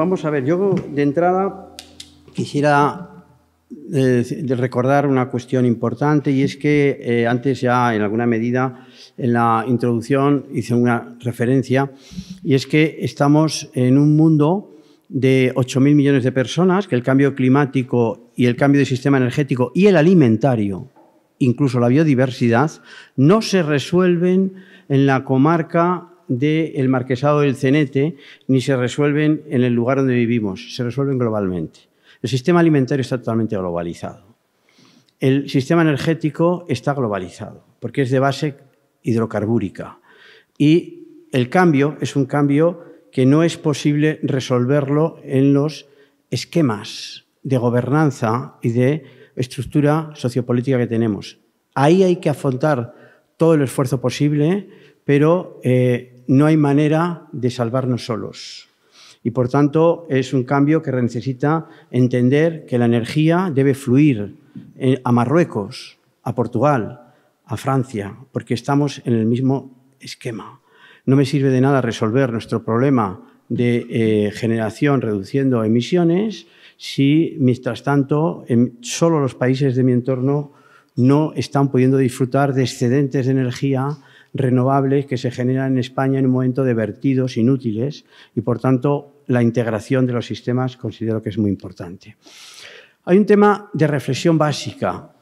vamos a ver, yo de entrada quisiera recordar una cuestión importante, y es que antes ya en alguna medida en la introducción hice una referencia, y es que estamos en un mundo de 8.000 millones de personas, que el cambio climático y el cambio de sistema energético y el alimentario, incluso la biodiversidad, no se resuelven en la comarca del Marquesado del Cenete, ni se resuelven en el lugar donde vivimos, se resuelven globalmente. El sistema alimentario está totalmente globalizado. El sistema energético está globalizado, porque es de base hidrocarbúrica. Y el cambio es un cambio que no es posible resolverlo en los esquemas de gobernanza y de estructura sociopolítica que tenemos. Ahí hay que afrontar todo el esfuerzo posible, pero no hay manera de salvarnos solos. Y, por tanto, es un cambio que necesita entender que la energía debe fluir a Marruecos, a Portugal, a Francia, porque estamos en el mismo esquema. No me sirve de nada resolver nuestro problema de generación reduciendo emisiones si, mientras tanto, solo los países de mi entorno no están pudiendo disfrutar de excedentes de energía renovables que se generan en España en un momento de vertidos inútiles, y, por tanto, la integración de los sistemas considero que es muy importante. Hay un tema de reflexión básica.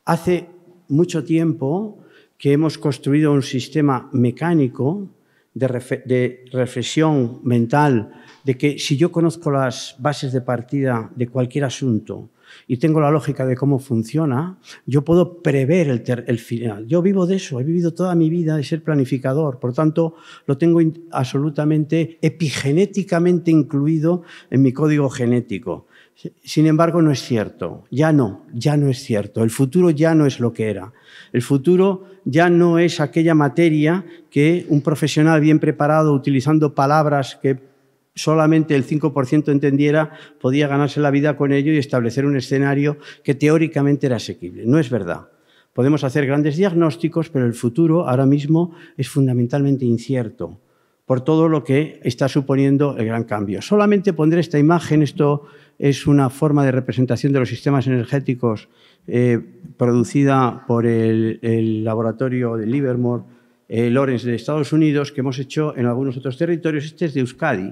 Hace mucho tiempo que hemos construido un sistema mecánico de reflexión mental, de que si yo conozco las bases de partida de cualquier asunto y tengo la lógica de cómo funciona, yo puedo prever el final. Yo vivo de eso, he vivido toda mi vida de ser planificador, por tanto, lo tengo absolutamente epigenéticamente incluido en mi código genético. Sin embargo, no es cierto, ya no es cierto. El futuro ya no es lo que era. El futuro ya no es aquella materia que un profesional bien preparado, utilizando palabras que solamente el 5% entendiera, podía ganarse la vida con ello y establecer un escenario que teóricamente era asequible. No es verdad. Podemos hacer grandes diagnósticos, pero el futuro ahora mismo es fundamentalmente incierto por todo lo que está suponiendo el gran cambio. Solamente pondré esta imagen. Esto es una forma de representación de los sistemas energéticos producida por el laboratorio de Livermore Lawrence de Estados Unidos, que hemos hecho en algunos otros territorios. Este es de Euskadi,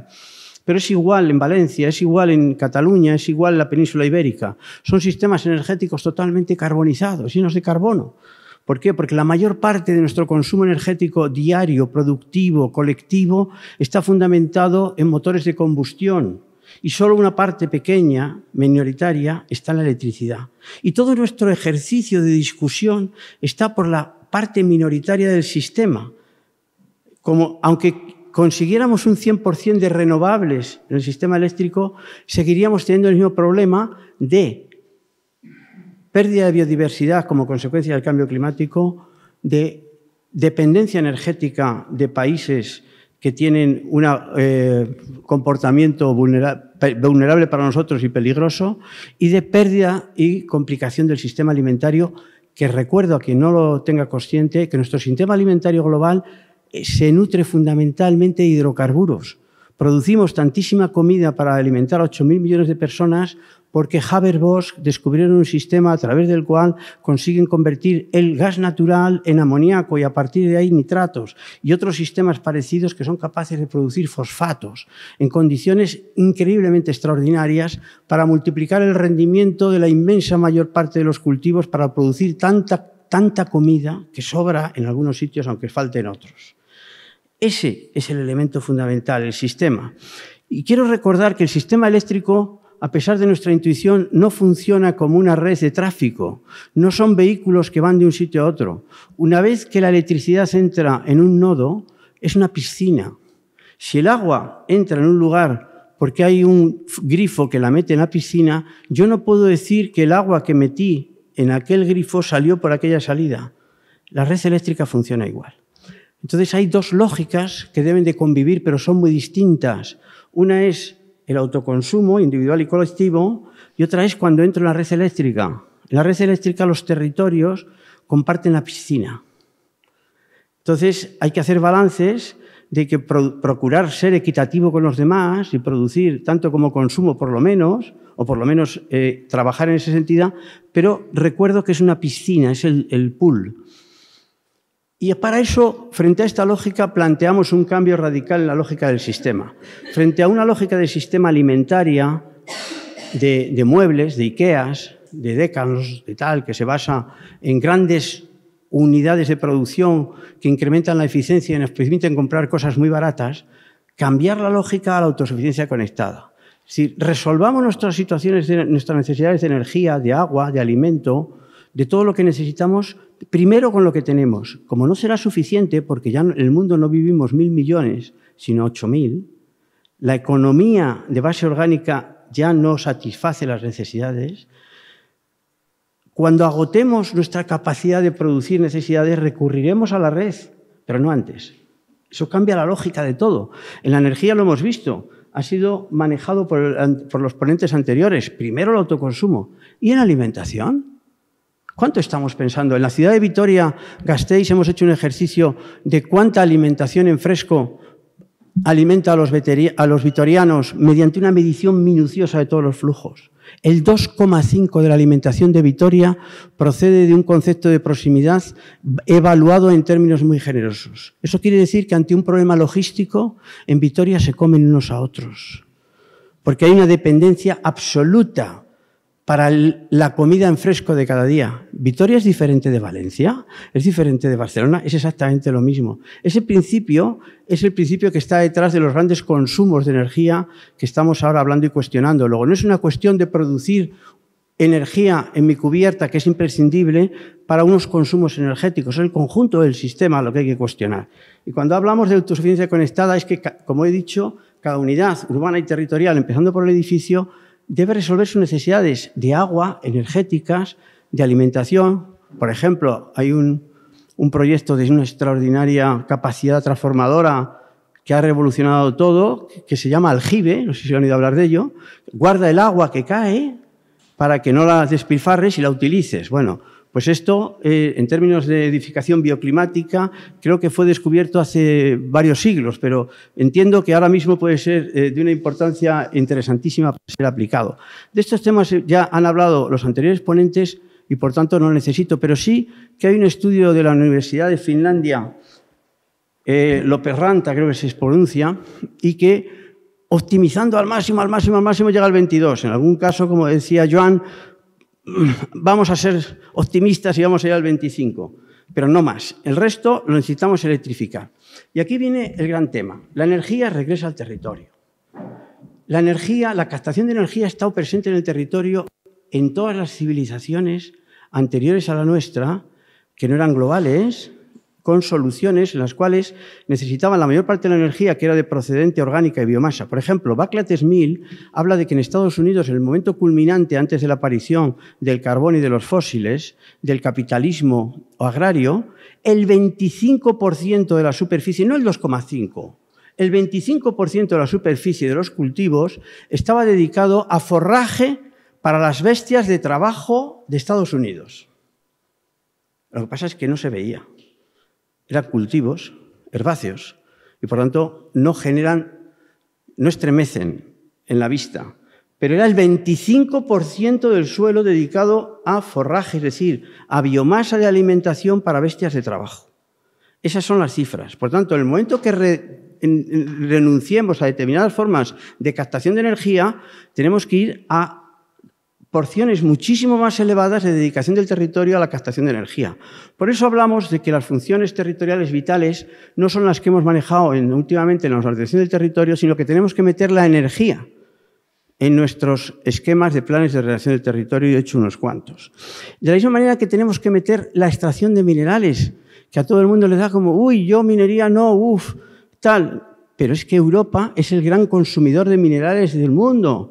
pero es igual en Valencia, es igual en Cataluña, es igual en la península ibérica. Son sistemas energéticos totalmente carbonizados, llenos de carbono. ¿Por qué? Porque la mayor parte de nuestro consumo energético diario, productivo, colectivo, está fundamentado en motores de combustión, y solo una parte pequeña, minoritaria, está en la electricidad. Y todo nuestro ejercicio de discusión está por la parte minoritaria del sistema. Aunque consiguiéramos un 100% de renovables en el sistema eléctrico, seguiríamos teniendo el mismo problema de pérdida de biodiversidad como consecuencia del cambio climático, de dependencia energética de países que tienen un comportamiento vulnerable para nosotros y peligroso, y de pérdida y complicación del sistema alimentario, que recuerdo a quien no lo tenga consciente que nuestro sistema alimentario global se nutre fundamentalmente de hidrocarburos. Producimos tantísima comida para alimentar a 8.000 millones de personas porque Haber-Bosch descubrieron un sistema a través del cual consiguen convertir el gas natural en amoníaco y a partir de ahí nitratos, y otros sistemas parecidos que son capaces de producir fosfatos en condiciones increíblemente extraordinarias para multiplicar el rendimiento de la inmensa mayor parte de los cultivos para producir tanta comida que sobra en algunos sitios aunque falte en otros. Ese es el elemento fundamental, el sistema. Y quiero recordar que el sistema eléctrico, a pesar de nuestra intuición, no funciona como una red de tráfico. No son vehículos que van de un sitio a otro. Una vez que la electricidad entra en un nodo, es una piscina. Si el agua entra en un lugar porque hay un grifo que la mete en la piscina, yo no puedo decir que el agua que metí en aquel grifo salió por aquella salida. La red eléctrica funciona igual. Entonces hay dos lógicas que deben de convivir, pero son muy distintas. Una es el autoconsumo individual y colectivo, y otra es cuando entro en la red eléctrica. En la red eléctrica los territorios comparten la piscina. Entonces hay que hacer balances de que procurar ser equitativo con los demás y producir tanto como consumo por lo menos, o por lo menos trabajar en ese sentido, pero recuerdo que es una piscina, es el pool. Y para eso, frente a esta lógica, planteamos un cambio radical en la lógica del sistema. Frente a una lógica del sistema alimentaria, de muebles, de Ikeas, de Decathlon, de tal, que se basa en grandes unidades de producción que incrementan la eficiencia y nos permiten comprar cosas muy baratas, cambiar la lógica a la autosuficiencia conectada. Si resolvamos nuestras situaciones, nuestras necesidades de energía, de agua, de alimento, de todo lo que necesitamos, primero con lo que tenemos. Como no será suficiente, porque ya en el mundo no vivimos 1.000 millones, sino 8.000, la economía de base orgánica ya no satisface las necesidades. Cuando agotemos nuestra capacidad de producir necesidades, recurriremos a la red, pero no antes. Eso cambia la lógica de todo. En la energía lo hemos visto, ha sido manejado por los ponentes anteriores. Primero el autoconsumo. ¿Y en alimentación? ¿Cuánto estamos pensando? En la ciudad de Vitoria-Gasteiz hemos hecho un ejercicio de cuánta alimentación en fresco alimenta a los vitorianos mediante una medición minuciosa de todos los flujos. El 2,5 de la alimentación de Vitoria procede de un concepto de proximidad evaluado en términos muy generosos. Eso quiere decir que ante un problema logístico, en Vitoria se comen unos a otros, porque hay una dependencia absoluta para la comida en fresco de cada día. ¿Vitoria es diferente de Valencia? ¿Es diferente de Barcelona? Es exactamente lo mismo. Ese principio es el principio que está detrás de los grandes consumos de energía que estamos ahora hablando y cuestionando. Luego, no es una cuestión de producir energía en mi cubierta, que es imprescindible para unos consumos energéticos. Es el conjunto del sistema lo que hay que cuestionar. Y cuando hablamos de autosuficiencia conectada, es que, como he dicho, cada unidad urbana y territorial, empezando por el edificio, debe resolver sus necesidades de agua, energéticas, de alimentación. Por ejemplo, hay un proyecto de una extraordinaria capacidad transformadora que ha revolucionado todo, que se llama Aljibe, no sé si han oído hablar de ello, guarda el agua que cae para que no la despilfarres y la utilices. Bueno, pues esto, en términos de edificación bioclimática, creo que fue descubierto hace varios siglos, pero entiendo que ahora mismo puede ser de una importancia interesantísima para ser aplicado. De estos temas ya han hablado los anteriores ponentes y, por tanto, no lo necesito, pero sí que hay un estudio de la Universidad de Finlandia, Loperranta, creo que se pronuncia, y que optimizando al máximo, llega al 22. En algún caso, como decía Joan, vamos a ser optimistas y vamos a ir al 25, pero no más. El resto lo necesitamos electrificar. Y aquí viene el gran tema. La energía regresa al territorio. La energía, la captación de energía ha estado presente en el territorio en todas las civilizaciones anteriores a la nuestra, que no eran globales, con soluciones en las cuales necesitaban la mayor parte de la energía que era de procedente orgánica y biomasa. Por ejemplo, Baclates-Mill habla de que en Estados Unidos, en el momento culminante antes de la aparición del carbón y de los fósiles, del capitalismo agrario, el 25% de la superficie, no el 2,5%, el 25% de la superficie de los cultivos estaba dedicado a forraje para las bestias de trabajo de Estados Unidos. Lo que pasa es que no se veía. Eran cultivos herbáceos y, por tanto, no estremecen en la vista. Pero era el 25% del suelo dedicado a forraje, es decir, a biomasa de alimentación para bestias de trabajo. Esas son las cifras. Por tanto, en el momento que renunciemos a determinadas formas de captación de energía, tenemos que ir a porciones muchísimo más elevadas de dedicación del territorio a la captación de energía. Por eso hablamos de que las funciones territoriales vitales no son las que hemos manejado últimamente en la organización del territorio, sino que tenemos que meter la energía en nuestros esquemas de planes de ordenación del territorio, y he hecho unos cuantos. De la misma manera que tenemos que meter la extracción de minerales, que a todo el mundo le da como, uy, yo minería no, tal. Pero es que Europa es el gran consumidor de minerales del mundo.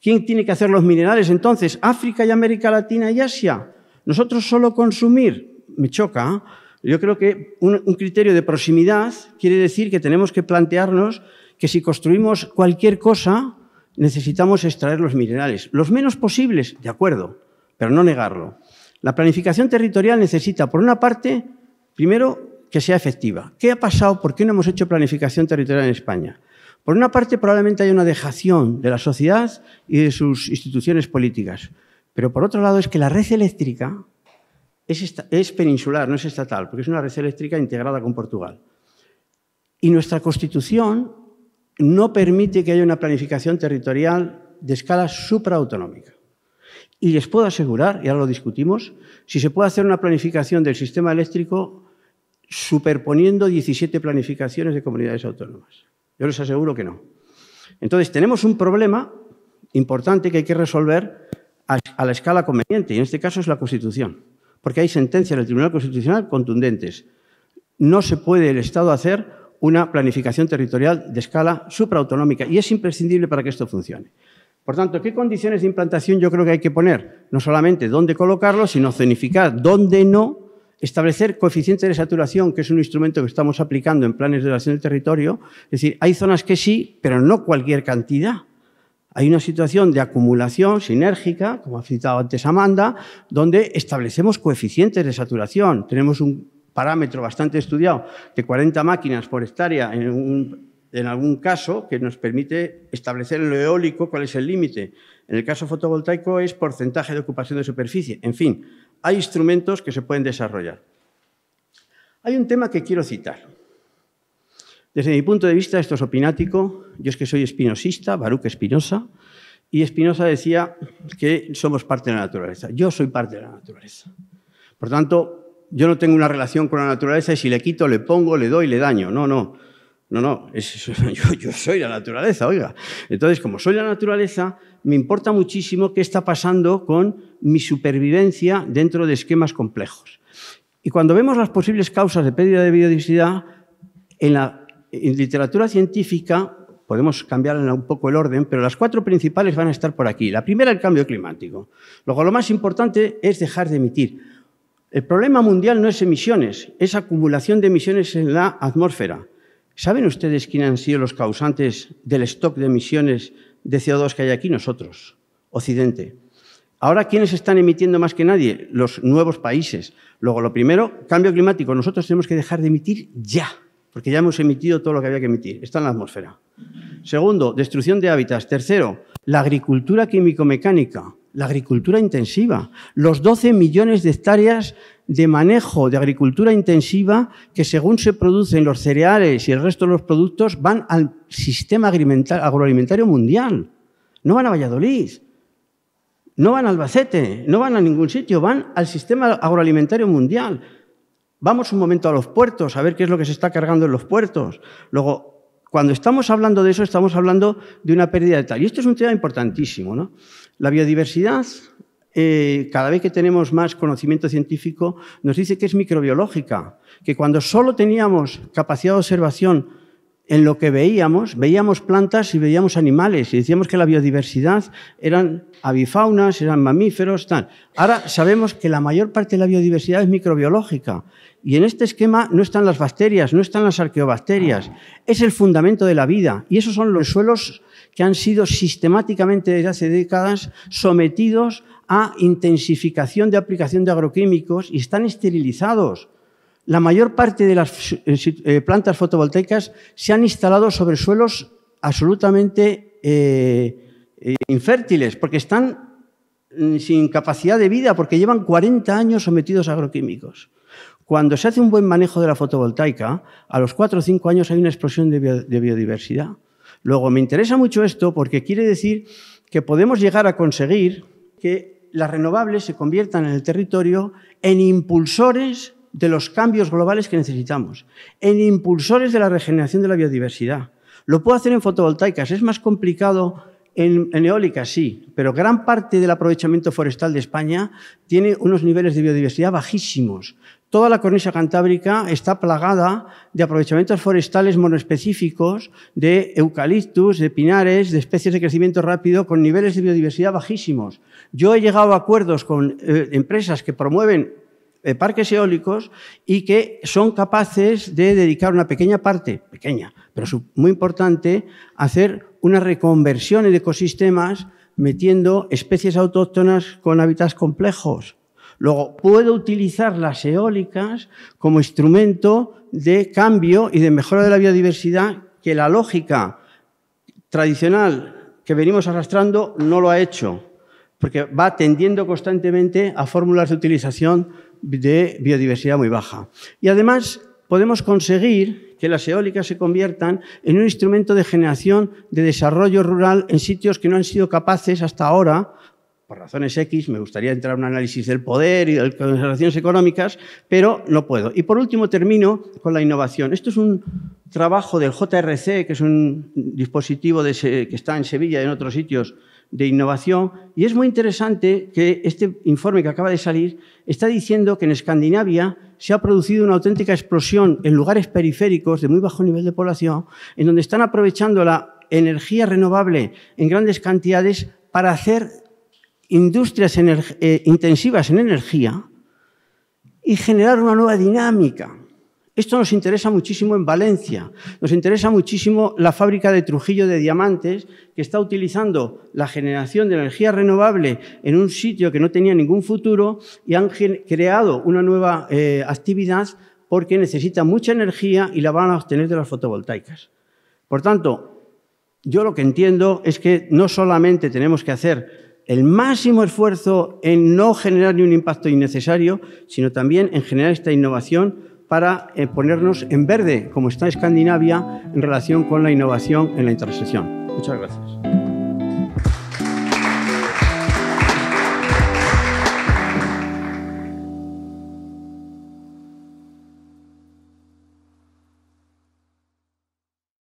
¿Quién tiene que hacer los minerales entonces? ¿África y América Latina y Asia? ¿Nosotros solo consumir? Me choca. Yo creo que un criterio de proximidad quiere decir que tenemos que plantearnos que si construimos cualquier cosa, necesitamos extraer los minerales. Los menos posibles, de acuerdo, pero no negarlo. La planificación territorial necesita, por una parte, primero, que sea efectiva. ¿Qué ha pasado? ¿Por qué no hemos hecho planificación territorial en España? Por una parte, probablemente hay una dejación de la sociedad y de sus instituciones políticas. Pero por otro lado, es que la red eléctrica es peninsular, no es estatal, porque es una red eléctrica integrada con Portugal. Y nuestra Constitución no permite que haya una planificación territorial de escala supraautonómica. Y les puedo asegurar, y ahora lo discutimos, si se puede hacer una planificación del sistema eléctrico superponiendo 17 planificaciones de comunidades autónomas. Yo les aseguro que no. Entonces, tenemos un problema importante que hay que resolver a la escala conveniente, y en este caso es la Constitución, porque hay sentencias del Tribunal Constitucional contundentes. No se puede el Estado hacer una planificación territorial de escala supraautonómica, y es imprescindible para que esto funcione. Por tanto, ¿qué condiciones de implantación yo creo que hay que poner? No solamente dónde colocarlo, sino zonificar dónde no, establecer coeficientes de saturación, que es un instrumento que estamos aplicando en planes de ordenación del territorio. Es decir, hay zonas que sí, pero no cualquier cantidad. Hay una situación de acumulación sinérgica, como ha citado antes Amanda, donde establecemos coeficientes de saturación. Tenemos un parámetro bastante estudiado de 40 máquinas por hectárea en algún caso que nos permite establecer en lo eólico cuál es el límite. En el caso fotovoltaico es porcentaje de ocupación de superficie. En fin, hay instrumentos que se pueden desarrollar. Hay un tema que quiero citar. Desde mi punto de vista, esto es opinático. Yo es que soy espinosista, Baruch Spinoza, y Spinoza decía que somos parte de la naturaleza. Yo soy parte de la naturaleza. Por tanto, yo no tengo una relación con la naturaleza y si le quito, le pongo, le doy, le daño. No, yo soy la naturaleza, oiga. Entonces, como soy la naturaleza, me importa muchísimo qué está pasando con mi supervivencia dentro de esquemas complejos. Y cuando vemos las posibles causas de pérdida de biodiversidad, en literatura científica, podemos cambiar un poco el orden, pero las 4 principales van a estar por aquí. La primera, el cambio climático. Luego, lo más importante es dejar de emitir. El problema mundial no es emisiones, es acumulación de emisiones en la atmósfera. ¿Saben ustedes quiénes han sido los causantes del stock de emisiones de CO2 que hay aquí? Nosotros, Occidente. Ahora, ¿quiénes están emitiendo más que nadie? Los nuevos países. Luego, lo primero, cambio climático. Nosotros tenemos que dejar de emitir ya, porque ya hemos emitido todo lo que había que emitir. Está en la atmósfera. Segundo, destrucción de hábitats. Tercero, la agricultura químico-mecánica, la agricultura intensiva. Los 12 millones de hectáreas de manejo de agricultura intensiva que, según se producen los cereales y el resto de los productos, van al sistema agroalimentario mundial. No van a Valladolid, no van a Albacete, no van a ningún sitio, van al sistema agroalimentario mundial. Vamos un momento a los puertos, a ver qué es lo que se está cargando en los puertos. Luego, cuando estamos hablando de eso, estamos hablando de una pérdida de tal. Y esto es un tema importantísimo, ¿no? La biodiversidad, cada vez que tenemos más conocimiento científico, nos dice que es microbiológica, que cuando solo teníamos capacidad de observación en lo que veíamos plantas y veíamos animales, y decíamos que la biodiversidad eran avifaunas, eran mamíferos, tal. Ahora sabemos que la mayor parte de la biodiversidad es microbiológica, y en este esquema no están las bacterias, no están las arqueobacterias, es el fundamento de la vida, y esos son los suelos que han sido sistemáticamente desde hace décadas sometidos a intensificación de aplicación de agroquímicos y están esterilizados. La mayor parte de las plantas fotovoltaicas se han instalado sobre suelos absolutamente infértiles, porque están sin capacidad de vida, porque llevan 40 años sometidos a agroquímicos. Cuando se hace un buen manejo de la fotovoltaica, a los 4 o 5 años hay una explosión de biodiversidad. Luego, me interesa mucho esto porque quiere decir que podemos llegar a conseguir que las renovables se conviertan en el territorio en impulsores de los cambios globales que necesitamos, en impulsores de la regeneración de la biodiversidad. Lo puedo hacer en fotovoltaicas, es más complicado en eólicas, sí, pero gran parte del aprovechamiento forestal de España tiene unos niveles de biodiversidad bajísimos. Toda la cornisa cantábrica está plagada de aprovechamientos forestales monoespecíficos, de eucaliptus, de pinares, de especies de crecimiento rápido con niveles de biodiversidad bajísimos. Yo he llegado a acuerdos con empresas que promueven parques eólicos y que son capaces de dedicar una pequeña parte, pequeña, pero muy importante, a hacer una reconversión en ecosistemas metiendo especies autóctonas con hábitats complejos. Luego, puedo utilizar las eólicas como instrumento de cambio y de mejora de la biodiversidad que la lógica tradicional que venimos arrastrando no lo ha hecho, porque va tendiendo constantemente a fórmulas de utilización de biodiversidad muy baja. Y además, podemos conseguir que las eólicas se conviertan en un instrumento de generación de desarrollo rural en sitios que no han sido capaces hasta ahora, por razones X, me gustaría entrar en un análisis del poder y de las relaciones económicas, pero no puedo. Y por último termino con la innovación. Esto es un trabajo del JRC, que es un dispositivo que está en Sevilla y en otros sitios de innovación, y es muy interesante que este informe que acaba de salir está diciendo que en Escandinavia se ha producido una auténtica explosión en lugares periféricos de muy bajo nivel de población, en donde están aprovechando la energía renovable en grandes cantidades para hacer industrias intensivas en energía y generar una nueva dinámica. Esto nos interesa muchísimo en Valencia, nos interesa muchísimo la fábrica de Trujillo de diamantes, que está utilizando la generación de energía renovable en un sitio que no tenía ningún futuro y han creado una nueva actividad porque necesita mucha energía y la van a obtener de las fotovoltaicas. Por tanto, yo lo que entiendo es que no solamente tenemos que hacer el máximo esfuerzo en no generar ni un impacto innecesario, sino también en generar esta innovación para ponernos en verde, como está Escandinavia, en relación con la innovación en la intersección. Muchas gracias.